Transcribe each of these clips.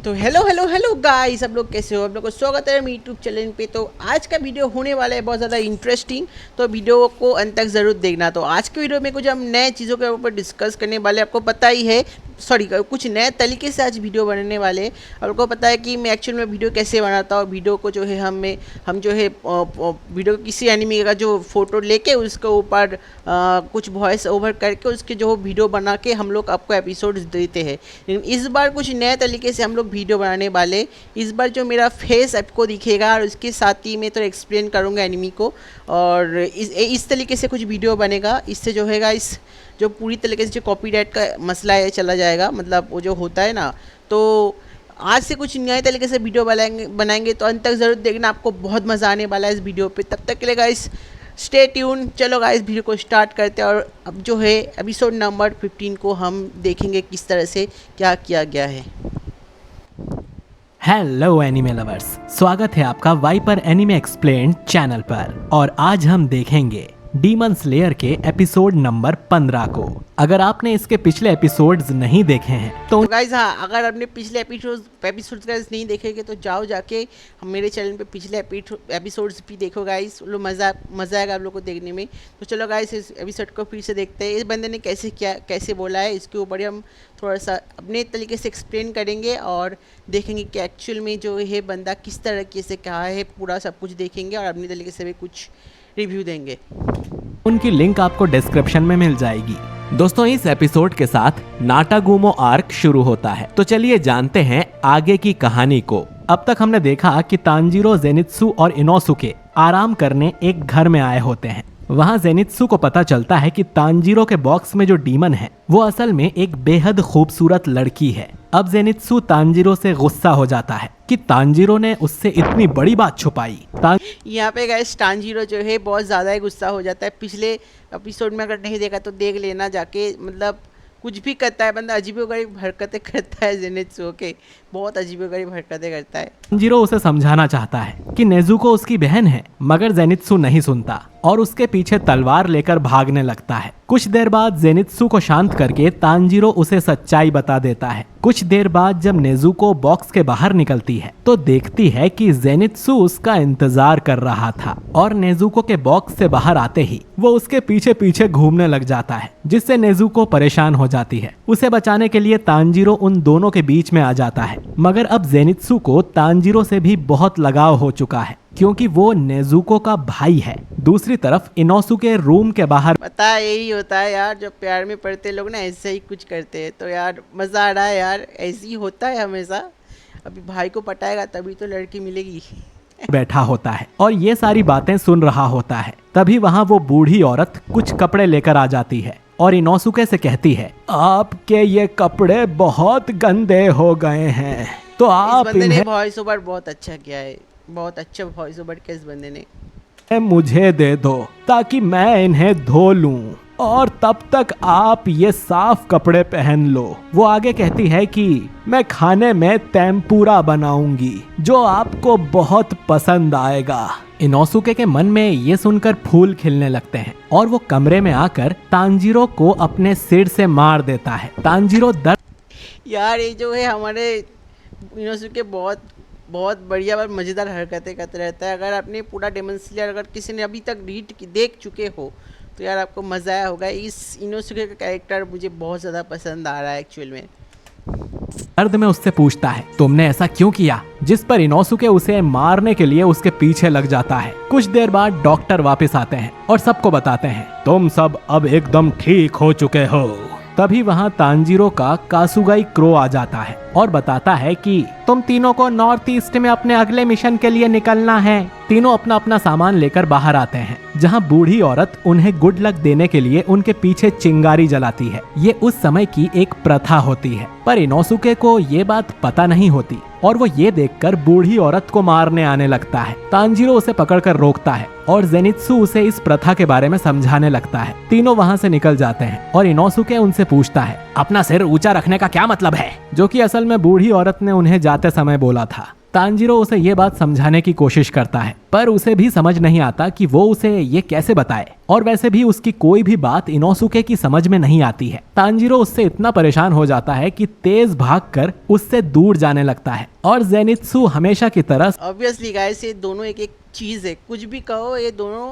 तो hello hello hello guys, आप लोग कैसे हो? आप लोग को स्वागत है मेरे यूट्यूब चैनल पे। तो आज का वीडियो होने वाला है बहुत ज़्यादा इंटरेस्टिंग, तो वीडियो को अंत तक ज़रूर देखना। तो आज के वीडियो में कुछ हम नए चीज़ों के ऊपर डिस्कस करने वाले, आपको पता ही है, कुछ नए तरीके से आज वीडियो बनने वाले। आपको पता है कि मैं एक्चुअल में वीडियो कैसे बनाता हूँ। वीडियो को जो है हम जो है वीडियो किसी एनिमी का जो फ़ोटो लेके उसके ऊपर कुछ वॉइस ओवर करके उसके जो वीडियो बना के हम लोग आपको एपिसोड्स देते हैं। लेकिन इस बार कुछ नए तरीके से हम लोग वीडियो बनाने वाले। इस बार जो मेरा फेस आपको दिखेगा और उसके साथ ही मैं तो एक्सप्लेन करूँगा एनिमी को, और इस तरीके से कुछ वीडियो बनेगा। इससे जो है इस जो पूरी तरीके से जो कॉपीराइट का मसला है चला जाएगा, मतलब वो जो होता है ना। तो आज से कुछ नए तरीके से वीडियो बनाएंगे, तो अंत तक ज़रूर देखना, आपको बहुत मज़ा आने वाला है इस वीडियो पे। तब तक के लिए गाइस स्टे ट्यून। चलो गाइस वीडियो को स्टार्ट करते हैं, और अब जो है एपिसोड नंबर 15 को हम देखेंगे किस तरह से क्या किया गया है। हेलो एनिमे लवर्स, स्वागत है आपका वाइपर एनिमे एक्सप्लेन्ड चैनल पर। और आज हम देखेंगे डीमन स्लेयर के एपिसोड नंबर 15 को। अगर आपने इसके पिछले एपिसोड्स नहीं देखे हैं तो गाइस हाँ, अगर आपने पिछले एपिसोड्स गाइस नहीं देखेंगे तो जाओ जाके हम मेरे चैनल पे पिछले एपिसोड्स भी देखो गाइस, लो मज़ा आएगा आप लोग को देखने में। तो चलो गाइस इस एपिसोड को फिर से देखते हैं। इस बंदे ने कैसे बोला है, इसके ऊपर हम थोड़ा सा अपने तरीके से एक्सप्लेन करेंगे और देखेंगे कि एक्चुअल में जो है बंदा किस तरीके से कहा है, पूरा सब कुछ देखेंगे और अपने तरीके से भी कुछ रिव्यू देंगे। उनकी लिंक आपको डिस्क्रिप्शन में मिल जाएगी। दोस्तों, इस एपिसोड के साथ नाटागुमो आर्क शुरू होता है। तो चलिए जानते हैं आगे की कहानी को। अब तक हमने देखा कि तांजीरो, जेनित्सु और इनोसुके आराम करने एक घर में आए होते हैं। वहाँ जेनित्सु को पता चलता है कि तांजीरो के बॉक्स में जो डीमन है वो असल में एक बेहद खूबसूरत लड़की है। अब जेनित्सु तांजीरो से गुस्सा हो जाता है कि तांजीरो ने उससे इतनी बड़ी बात छुपाई। यहाँ पे गाइस तांजीरो जो है बहुत ज़्यादा ही गुस्सा हो जाता है। पिछले एपिसोड में अगर नहीं देखा तो देख लेना जाके, मतलब कुछ भी करता है बंदा, अजीबोगरीब हरकतें करता है। जेनित्सु के बहुत अजीबोगरीब हरकतें करता है। तांजीरो उसे समझाना चाहता है कि नेजुको उसकी बहन है, मगर जेनित्सु नहीं सुनता और उसके पीछे तलवार लेकर भागने लगता है। कुछ देर बाद जेनित्सु को शांत करके तांजीरो उसे सच्चाई बता देता है। कुछ देर बाद जब नेजुको बॉक्स के बाहर निकलती है तो देखती है कि जेनित्सु उसका इंतजार कर रहा था, और नेजुको के बॉक्स से बाहर आते ही वो उसके पीछे पीछे घूमने लग जाता है, जिससे नेजुको परेशान हो जाती है। उसे बचाने के लिए तांजीरो उन दोनों के बीच में आ जाता है, मगर अब जेनित्सु को तांजीरो से भी बहुत लगाव हो चुका है, क्योंकि वो नेजुको का भाई है। दूसरी तरफ इनोसुके रूम के बाहर, पता है यही होता है यार, जब प्यार में पड़ते लोग ना ऐसे ही कुछ करते हैं। तो यार मज़ा आ रहा है यार, ऐसे ही होता है हमेशा। अभी भाई को पटाएगा तभी तो लड़की मिलेगी। बैठा होता है और ये सारी बातें सुन रहा होता है। तभी वहाँ वो बूढ़ी औरत कुछ कपड़े लेकर आ जाती है और इनोसुके से कहती है, आपके ये कपड़े बहुत गंदे हो गए हैं, तो आप इस बंदे ने वॉइस ओवर बहुत अच्छा किया है, बहुत अच्छा वॉइस ओवर किया इस बंदे ने। मुझे दे दो ताकि मैं इन्हें धो लूं, और तब तक आप ये साफ कपड़े पहन लो। वो आगे कहती है कि मैं खाने में तेम्पुरा बनाऊंगी जो आपको बहुत पसंद आएगा। इनोसुके के मन में ये सुनकर फूल खिलने लगते हैं और वो कमरे में आकर तांजीरो को अपने सिर से मार देता है। तांजीरो दर्द, यार ये जो है हमारे इनोसुके बहुत बढ़िया और मज़ेदार हरकतें करते रहता है। अगर आपने पूरा डेमन स्लेयर अगर किसी ने अभी तक देख चुके हो तो यार आपको मज़ा आया होगा। इस इनोसुके का कैरेक्टर मुझे बहुत ज़्यादा पसंद आ रहा है एक्चुअल में। दर्द में उससे पूछता है, तुमने ऐसा क्यों किया? जिस पर इनोसुके उसे मारने के लिए उसके पीछे लग जाता है। कुछ देर बाद डॉक्टर वापस आते हैं और सबको बताते हैं, तुम सब अब एकदम ठीक हो चुके हो। तभी वहाँ तांजीरो का कासुगाई क्रो आ जाता है और बताता है कि तुम तीनों को नॉर्थ ईस्ट में अपने अगले मिशन के लिए निकलना है। तीनों अपना अपना सामान लेकर बाहर आते हैं, जहाँ बूढ़ी औरत उन्हें गुड लक देने के लिए उनके पीछे चिंगारी जलाती है। ये उस समय की एक प्रथा होती है, पर इनोसुके को ये बात पता नहीं होती और वो ये देखकर बूढ़ी औरत को मारने आने लगता है। तांजीरो उसे पकड़कर रोकता है और जेनित्सु उसे इस प्रथा के बारे में समझाने लगता है। तीनों वहाँ से निकल जाते हैं और इनोसुके उनसे पूछता है, अपना सिर ऊंचा रखने का क्या मतलब है? जो कि असल में बूढ़ी औरत ने उन्हें जाते समय बोला था। तांजीरो उसे ये बात समझाने की कोशिश करता है, पर उसे भी समझ नहीं आता कि वो उसे ये कैसे बताए। और वैसे भी उसकी कोई भी बात इनोसुके की समझ में नहीं आती है। तांजीरो उससे इतना परेशान हो जाता है कि तेज भागकर उससे दूर जाने लगता है। और जेनित्सु हमेशा की तरह ऑब्वियसली गाइस, ये दोनों एक एक चीज़ है, कुछ भी कहो ये दोनों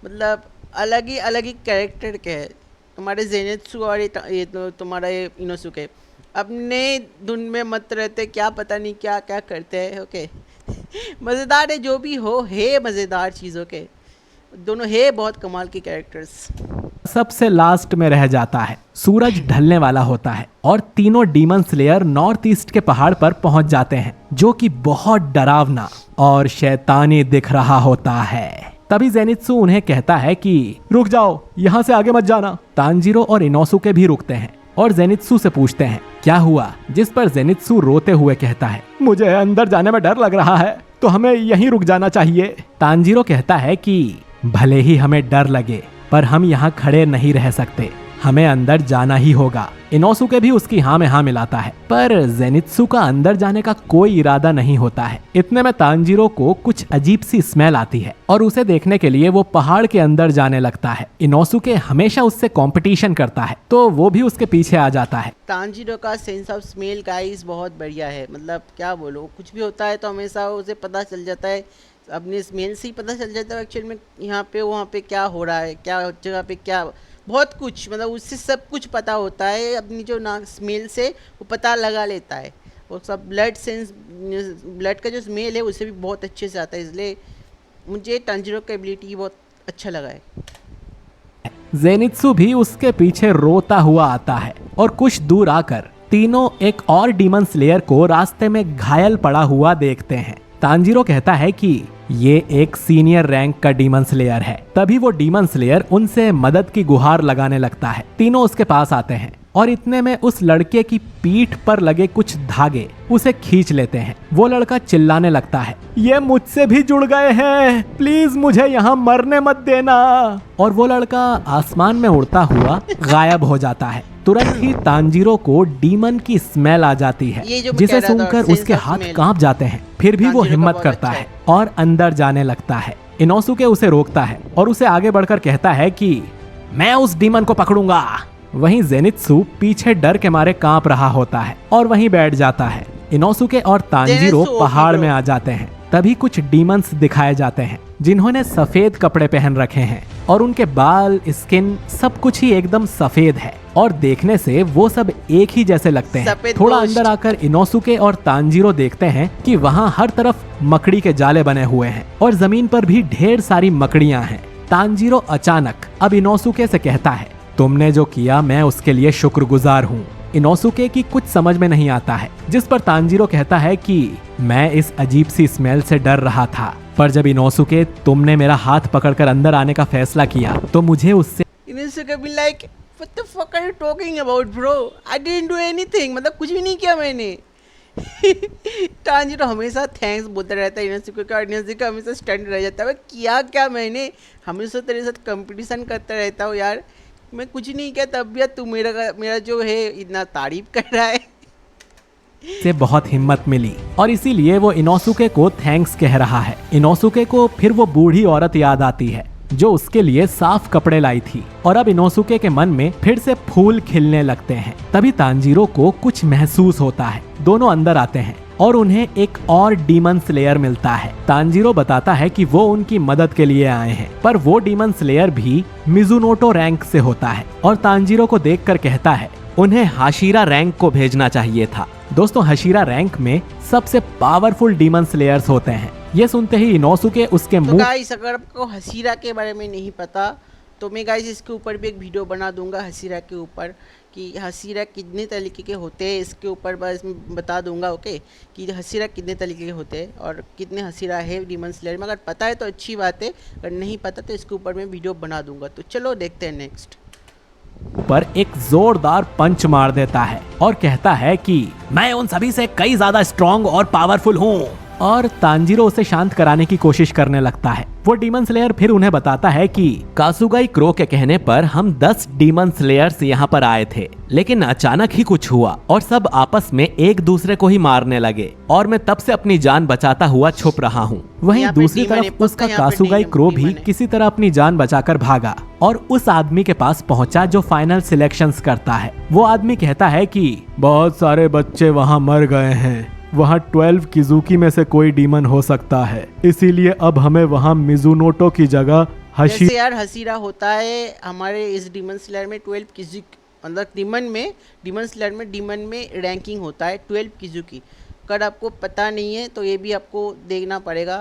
मतलब अलग ही कैरेक्टर के हैं। तुम्हारे जेनित्सु और ये तुम्हारा ये इनोसुके अपने धुन में मत रहते, क्या पता नहीं क्या क्या करते हैं। ओके मज़ेदार है, जो भी हो है मज़ेदार चीज़ों के दोनों है, बहुत कमाल की कैरेक्टर्स। सबसे लास्ट में रह जाता है। सूरज ढलने वाला होता है और तीनों डीमन स्लेयर नॉर्थ ईस्ट के पहाड़ पर पहुंच जाते हैं, जो कि बहुत डरावना और शैतानी दिख रहा होता है। तभी जेनित्सु उन्हें कहता है कि रुक जाओ, यहाँ से आगे मत जाना। तांजीरो और इनोसुके भी रुकते हैं और जेनित्सु से पूछते हैं क्या हुआ, जिस पर जेनित्सु रोते हुए कहता है मुझे अंदर जाने में डर लग रहा है, तो हमें यहीं रुक जाना चाहिए। तांजीरो कहता है कि भले ही हमें डर लगे, पर हम यहाँ खड़े नहीं रह सकते, हमें अंदर जाना ही होगा। इनोसुके भी उसकी हाँ में हाँ मिलाता है, पर जेनित्सु का अंदर जाने का कोई इरादा नहीं होता है। इतने में तांजीरो को कुछ अजीब सी स्मेल आती है और उसे देखने के लिए वो पहाड़ के अंदर जाने लगता है। इनोसुके हमेशा उससे कंपटीशन करता है, तो वो भी उसके पीछे आ जाता है। तांजीरो का सेंस ऑफ स्मेल गाइस बहुत बढ़िया है, मतलब क्या बोलो, कुछ भी होता है तो हमेशा उसे पता चल जाता है, अपने स्मेल से ही पता चल जाता है एक्चुअल में यहाँ पे वहाँ पे क्या हो रहा है, क्या जगह पे क्या, बहुत कुछ, मतलब उससे सब कुछ पता होता है। अपनी जो नाक स्मेल से वो पता लगा लेता है, वो सब ब्लड सेंस, ब्लड का जो स्मेल है उससे भी बहुत अच्छे से आता है। इसलिए मुझे तांजीरो का एबिलिटी बहुत अच्छा लगा है। जेनित्सु भी उसके पीछे रोता हुआ आता है और कुछ दूर आकर तीनों एक और डीमन स्लेयर को रास्ते में घायल पड़ा हुआ देखते हैं। तांजीरो कहता है कि ये एक सीनियर रैंक का डीमन स्लेयर है। तभी वो डीमन स्लेयर उनसे मदद की गुहार लगाने लगता है। तीनों उसके पास आते हैं और इतने में उस लड़के की पीठ पर लगे कुछ धागे उसे खींच लेते हैं। वो लड़का चिल्लाने लगता है ये मुझसे भी जुड़ गए हैं, प्लीज मुझे यहाँ मरने मत देना। और वो लड़का आसमान में उड़ता हुआ गायब हो जाता है। तुरंत ही तांजीरो को डीमन की स्मेल आ जाती है, जिसे सुनकर उसके हाथ कांप जाते हैं। फिर भी वो हिम्मत करता है और अंदर जाने लगता है। इनोसुके उसे रोकता है और उसे आगे बढ़कर कहता है कि मैं उस डीमन को पकड़ूंगा। वहीं जेनित्सु पीछे डर के मारे कांप रहा होता है और वहीं बैठ जाता है। इनोसुके और तांजीरो पहाड़ में आ जाते हैं। तभी कुछ डीमंस दिखाए जाते हैं जिन्होंने सफेद कपड़े पहन रखे हैं और उनके बाल, स्किन सब कुछ ही एकदम सफेद है और देखने से वो सब एक ही जैसे लगते हैं। थोड़ा अंदर आकर इनोसुके और तांजीरो देखते हैं कि वहाँ हर तरफ मकड़ी के जाले बने हुए हैं और जमीन पर भी ढेर सारी मकड़ियाँ हैं। तांजीरो अचानक अब इनोसुके से कहता है तुमने जो किया मैं उसके लिए शुक्रगुजार हूँ। इनोसुके की कुछ समझ में नहीं आता है, जिस पर तांजीरो कहता है कि मैं इस अजीब सी स्मेल से डर रहा था, पर जब इनोसुके तुमने मेरा हाथ पकड़कर अंदर आने का फैसला किया तो मुझे उससे इनोसुके भी like what the fuck are you talking about bro, I didn't do anything, मतलब कुछ भी नहीं किया मैंने। तांजीरो हमेशा थैंक्स बोलता रहता है इनोसुके का, इनोसुके हमेशा स्टैंड रह जाता है किया क्या मैंने, हमेशा तेरे साथ कंपटीशन करता रहता हूँ यार, मैं कुछ नहीं किया, तब भी तू मेरा जो है इतना तारीफ कर रहा है। से बहुत हिम्मत मिली और इसीलिए वो इनोसुके को थैंक्स कह रहा है। इनोसुके को फिर वो बूढ़ी औरत याद आती है जो उसके लिए साफ कपड़े लाई थी और अब इनोसुके के मन में फिर से फूल खिलने लगते हैं। तभी तांजीरो को कुछ महसूस होता है। दोनों अंदर आते हैं और उन्हें एक और डीमन स्लेयर मिलता है। तांजीरो बताता है कि वो उनकी मदद के लिए आए हैं, पर वो डीमन स्लेयर भी मिजुनोटो रैंक से होता है और तांजीरो को देखकर कहता है उन्हें हाशिरा रैंक को भेजना चाहिए था। दोस्तों, हाशिरा रैंक में सबसे पावरफुल डीमन स्लेयर्स होते हैं। ये सुनते ही इनोसुके उसके मुंह गाइस, अगर आपको हाशिरा के बारे में नहीं पता तो मैं गाइस इसके ऊपर भी एक वीडियो बना दूंगा हाशिरा के ऊपर, कि हाशिरा कितने तरीके के होते हैं, इसके ऊपर बस बता दूंगा। ओके, कि हाशिरा कितने तरीके के होते हैं और कितने हाशिरा है डीमन स्लेयर में। अगर पता है तो अच्छी बात है, अगर नहीं पता तो इसके ऊपर मैं वीडियो बना दूंगा। तो चलो देखते हैं नेक्स्ट। पर एक जोरदार पंच मार देता है और कहता है कि मैं उन सभी से कई ज्यादा स्ट्रॉन्ग और पावरफुल हूँ और तांजीरो उसे शांत कराने की कोशिश करने लगता है। वो डीमन स्लेयर फिर उन्हें बताता है कि कासुगाई क्रो के कहने पर हम 10 डीमन स्लेयर्स यहाँ पर आए थे, लेकिन अचानक ही कुछ हुआ और सब आपस में एक दूसरे को ही मारने लगे और मैं तब से अपनी जान बचाता हुआ छुप रहा हूँ। वहीं यहाँ पे दूसरी demon है, तरफ उसका पक्का यहाँ पे कासुगाई क्रो भी demon है। किसी तरह अपनी जान बचाकर भागा और उस आदमी के पास पहुंचा जो फाइनल सिलेक्शंस करता है। वो आदमी कहता है कि बहुत सारे बच्चे वहाँ मर गए हैं, वहाँ 12 किजुकी में से कोई डीमन हो सकता है, इसीलिए अब हमें वहाँ मिजुनोटो की जगह जैसे यार हसीरा होता है हमारे इस डीमन स्लेयर में 12 किजुकी, मतलब डीमन में रैंकिंग होता है 12 किजुकी। अगर आपको पता नहीं है तो ये भी आपको देखना पड़ेगा,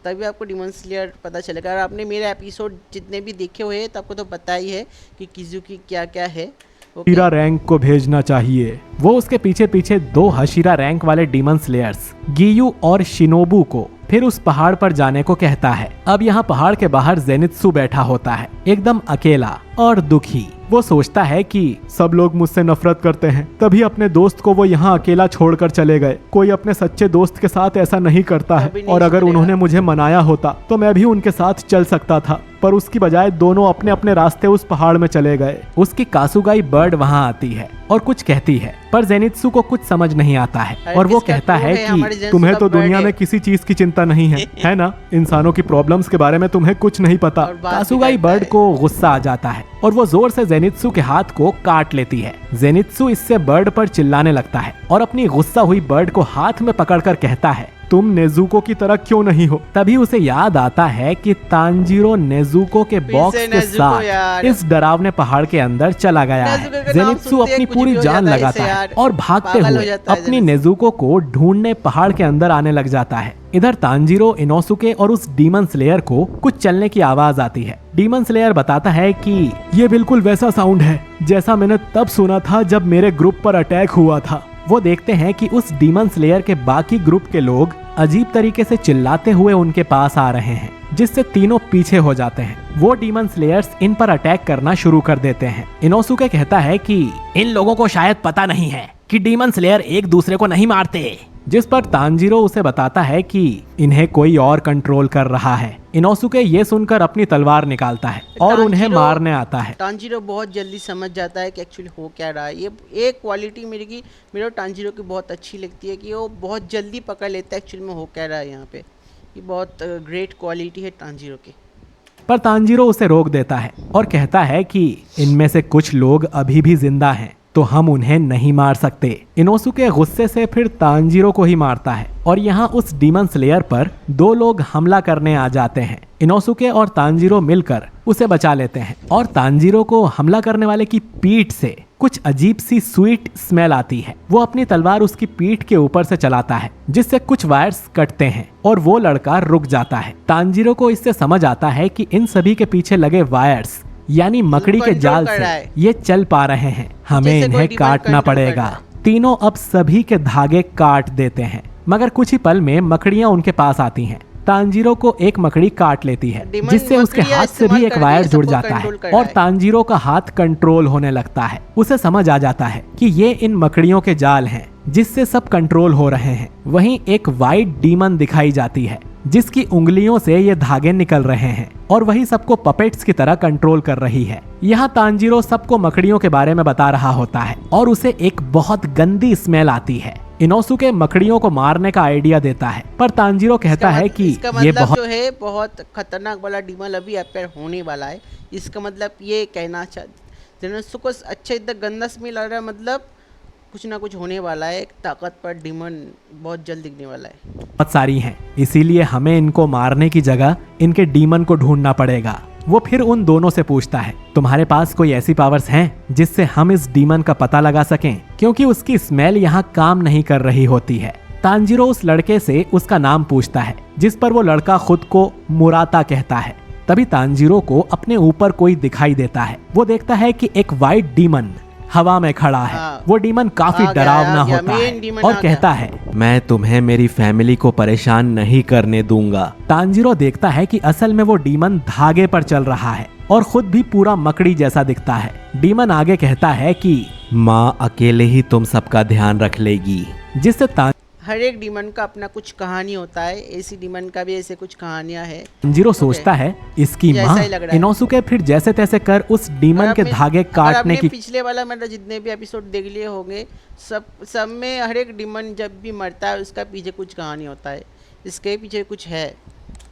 तभी आपको डीमन स्लेयर पता चलेगा। अगर आपने मेरे एपिसोड जितने भी देखे हुए हैं तो आपको तो पता ही है कि किजुकी क्या क्या है। हशीरा रैंक को भेजना चाहिए। वो उसके पीछे पीछे 2 हशीरा रैंक वाले डीमन स्लेयर्स गियू और शिनोबू को फिर उस पहाड़ पर जाने को कहता है। अब यहाँ पहाड़ के बाहर जेनित्सु बैठा होता है, एकदम अकेला और दुखी। वो सोचता है कि सब लोग मुझसे नफरत करते हैं, तभी अपने दोस्त को वो यहाँ अकेला छोड़कर चले गए। कोई अपने सच्चे दोस्त के साथ ऐसा नहीं करता है, और अगर उन्होंने मुझे मनाया होता तो मैं भी उनके साथ चल सकता था, पर उसकी बजाय दोनों अपने अपने रास्ते उस पहाड़ में चले गए। उसकी कासुगाई बर्ड वहाँ आती है और कुछ कहती है, पर जेनित्सु को कुछ समझ नहीं आता है और वो कहता है कि तुम्हें तो दुनिया में किसी चीज की चिंता नहीं है, है ना? इंसानों की प्रॉब्लम्स के बारे में तुम्हें कुछ नहीं पता। कासुगाई बर्ड को गुस्सा आ जाता है और वो जोर से जेनित्सु के हाथ को काट लेती है। जेनित्सु इससे बर्ड पर चिल्लाने लगता है और अपनी गुस्सा हुई बर्ड को हाथ में पकड़कर कहता है, तुम नेजुको की तरह क्यों नहीं हो? तभी उसे याद आता है कि तांजीरो नेजुको के बॉक्स के साथ इस डरावने पहाड़ के अंदर चला गया है। जेनित्सु अपनी पूरी जान लगाता है और भागते हुए अपनी नेजुको को ढूंढने पहाड़ के अंदर आने लग जाता है। इधर तांजीरो, इनोसुके और उस डीमन स्लेयर को कुछ चलने की आवाज आती है। डीमन स्लेयर बताता है कि ये बिल्कुल वैसा साउंड है जैसा मैंने तब सुना था जब मेरे ग्रुप पर अटैक हुआ था। वो देखते हैं कि उस डीमन स्लेयर के बाकी ग्रुप के लोग अजीब तरीके से चिल्लाते हुए उनके पास आ रहे हैं, जिससे तीनों पीछे हो जाते हैं। वो डीमन स्लेयर्स इन पर अटैक करना शुरू कर देते हैं। इनोसुके कहता है कि इन लोगों को शायद पता नहीं है कि डीमन स्लेयर एक दूसरे को नहीं मारते, जिस पर तांजीरो उसे बताता है कि इन्हें कोई और कंट्रोल कर रहा है। इनोसुके ये सुनकर अपनी तलवार निकालता है और उन्हें मारने आता है। तांजीरो बहुत जल्दी समझ जाता है कि एक्चुअली हो क्या रहा है। ये एक क्वालिटी मेरे तांजीरो की बहुत अच्छी लगती है कि वो बहुत जल्दी पकड़ लेता है एक्चुअली में हो क्या रहा है यहाँ पे। ये बहुत ग्रेट क्वालिटी है तांजीरो की। पर तांजीरो उसे रोक देता है और कहता है कि इनमें से कुछ लोग अभी भी जिंदा हैं, तो हम उन्हें नहीं मार सकते। इनोसुके गुस्से से फिर तांजीरो को ही मारता है और यहाँ उस डीमन स्लेयर पर 2 लोग हमला करने आ जाते हैं। इनोसुके और तांजीरो मिलकर उसे बचा लेते हैं और तांजीरो को हमला करने वाले की पीठ से कुछ अजीब सी स्वीट स्मेल आती है। वो अपनी तलवार उसकी पीठ के ऊपर से चलाता है, जिससे कुछ वायर्स कटते हैं और वो लड़का रुक जाता है। तांजीरो को इससे समझ आता है कि इन सभी के पीछे लगे वायर्स यानी मकड़ी के जाल से ये चल पा रहे हैं, हमें इन्हें काटना पड़ेगा। तीनों अब सभी के धागे काट देते हैं, मगर कुछ ही पल में मकड़ियां उनके पास आती हैं। तांजीरो को एक मकड़ी काट लेती है, जिससे उसके हाथ से भी एक वायर जुड़ जाता है और तांजीरो का हाथ कंट्रोल होने लगता है। उसे समझ आ जाता है कि ये इन मकड़ियों के जाल हैं, जिससे सब कंट्रोल हो रहे हैं। वहीं एक वाइट डीमन दिखाई जाती है, जिसकी उंगलियों से ये धागे निकल रहे हैं और वही सबको पपेट्स की तरह कंट्रोल कर रही है। यहाँ तांजीरो सबको मकड़ियों के बारे में बता रहा होता है और उसे एक बहुत गंदी स्मेल आती है। इनोसुके मकड़ियों को मारने का आइडिया देता है, पर तांजीरो कहता है कि ये बहुत जो है बहुत खतरनाक वाला डीमन अभी अपेयर होने वाला है। इसका मतलब ये कहना चाहते अच्छा इतना गंदा स्मेल आ रहा है, मतलब कुछ ना कुछ होने वाला है। एक ताकतवर डीमन बहुत जल्द दिखने वाला है। बहुत सारी हैं, इसीलिए हमें इनको मारने की जगह इनके डीमन को ढूंढना पड़ेगा। वो फिर उन दोनों से पूछता है, तुम्हारे पास कोई ऐसी पावर्स हैं जिससे हम इस डीमन का पता लगा सकें, क्योंकि उसकी स्मेल यहाँ काम नहीं कर रही होती है। तांजीरो उस लड़के से उसका नाम पूछता है, जिस पर वो लड़का खुद को मुराता कहता है। तभी तांजीरो को अपने ऊपर कोई दिखाई देता है। वो देखता है कि एक वाइट डीमन हवा में खड़ा है। वो डीमन काफी डरावना होता है और कहता है, मैं तुम्हें मेरी फैमिली को परेशान नहीं करने दूंगा। तांजीरो देखता है कि असल में वो डीमन धागे पर चल रहा है और खुद भी पूरा मकड़ी जैसा दिखता है। डीमन आगे कहता है कि माँ अकेले ही तुम सबका ध्यान रख लेगी, जिससे हर एक डीमन का अपना कुछ कहानी होता है, ऐसी डीमन का भी ऐसे कुछ कहानियां हैं। तांजीरो सोचता है इसकी ये ऐसा माँ ही लग रहा है। इनोसुके फिर जैसे तैसे कर उस डीमन के धागे काटने की पिछले वाला मतलब जितने भी एपिसोड देख लिए होंगे, सब में हर एक डीमन जब भी मरता है उसका पीछे कुछ कहानी होता है, इसके पीछे कुछ है।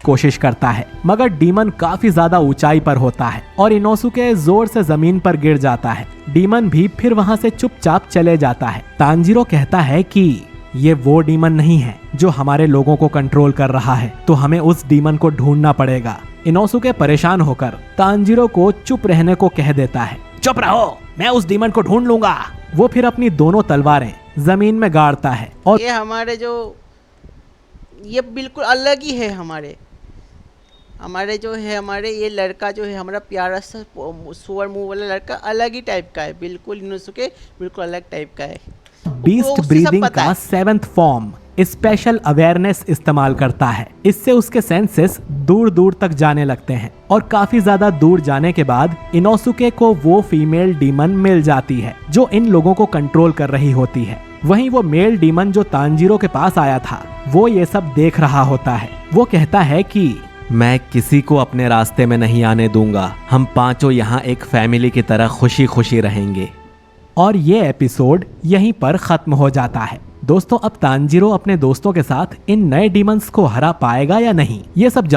कोशिश करता है मगर डीमन काफी ज्यादा ऊंचाई पर होता है और इनोसुके जोर से जमीन पर गिर जाता है। डीमन भी फिर वहां से चुपचाप चले जाता है। तांजीरो कहता है कि ये वो डीमन नहीं है जो हमारे लोगों को कंट्रोल कर रहा है, तो हमें उस डीमन को ढूंढना पड़ेगा। इनोसुके परेशान होकर तांजीरो को चुप रहने को कह देता है। चुप रहो, मैं उस डीमन को ढूंढ लूंगा। वो फिर अपनी दोनों तलवारें जमीन में गाड़ता है और ये हमारे ये बिल्कुल अलग ही है। हमारे जो है हमारे ये लड़का जो है हमारा प्यारा सा सुअर मुंह वाला लड़का अलग ही टाइप का है, बिल्कुल इनोसुके बिल्कुल अलग टाइप का है। बीस्ट ब्रीदिंग का 7th फॉर्म स्पेशल अवेयरनेस इस्तेमाल करता है। इससे उसके सेंसेस दूर दूर तक जाने लगते हैं और काफी ज्यादा दूर जाने के बाद इनोसुके को वो फीमेल डीमन मिल जाती है जो इन लोगों को कंट्रोल कर रही होती है। वहीं वो मेल डीमन जो तांजीरो के पास आया था वो ये सब देख रहा होता है। वो कहता है कि मैं किसी को अपने रास्ते में नहीं आने दूंगा, हम पांचों यहाँ एक फैमिली की तरह खुशी खुशी रहेंगे। और ये एपिसोड यहीं पर खत्म हो जाता है। दोस्तों अब तांजीरो अपने दोस्तों के साथ इन नए डीमंस को हरा पाएगा या नहीं, ये सब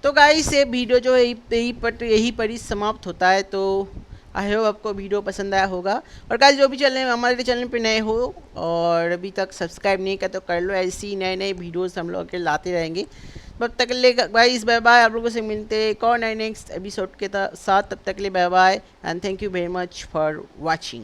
तो गाइस ये वीडियो जो है यही पर ही समाप्त होता है। तो आई होप आपको वीडियो पसंद आया होगा। और गाइस जो भी हमारे चैनल पे नए हो और अभी तक सब्सक्राइब नहीं किया तो कर लो, ऐसी नए वीडियोस हम लोग के लाते रहेंगे। तब तक के लिए गाइस बाय बाय। आप लोगों से मिलते हैं एक और नए नेक्स्ट एपिसोड के साथ। तब तक के लिए bye bye and thank you very much for watching.